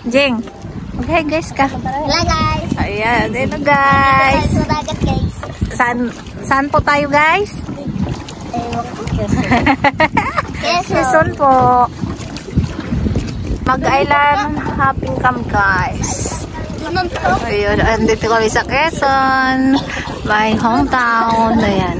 Jing. Okay guys ka. Hello guys. Ayan, ito guys. Sa dagat guys. Saan po tayo guys? Quezon po. Mag-island hopping camp guys. Ayun, andito kami sa Quezon. My hometown. Ayan.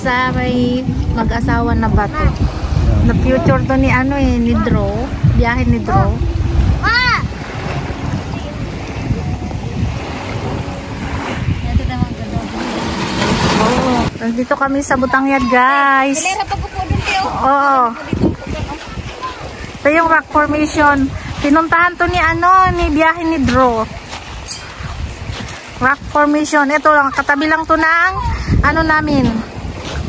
Sa may mag-asawa na bato. Na future to ni ano eh, ni Dro. Biyahe ni Dro. Oh, nandito kami sa Butangyad guys. Oo. Ito yung rock formation. Pinuntahan to ni ano, ni biyahe ni Dro. Rock formation. Ito lang, katabi lang to ng ano namin.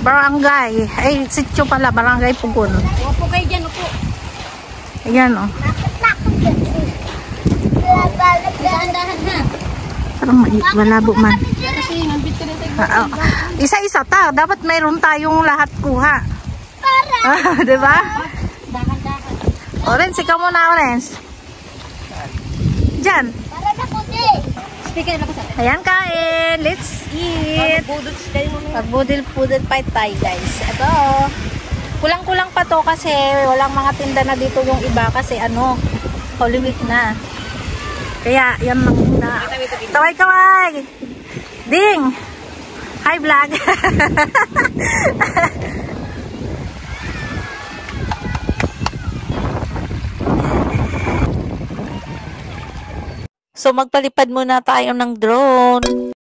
Barangay. Ay, sityo pala. Barangay Pugon. Upo kayo dyan, upo. Ayan, o. Dahan-dahan ha. Parang malabo man. Isa-isa ta. Dapat mayroon tayong lahat kuha. Diba? Dahan-dahan. Orange, ikaw muna, Orange. Diyan. Para na puti. Speaker na ko sa. Ayan, kain. Let's eat. Pagbudil-pudil pa tayo, guys. Ito. Kulang-kulang pa to kasi walang mga tinda na dito yung iba kasi ano, Holy Week na. Kaya, yan lang muna. Kaway-kaway! Ding! Hi, vlog! So, magpalipad muna tayo ng drone.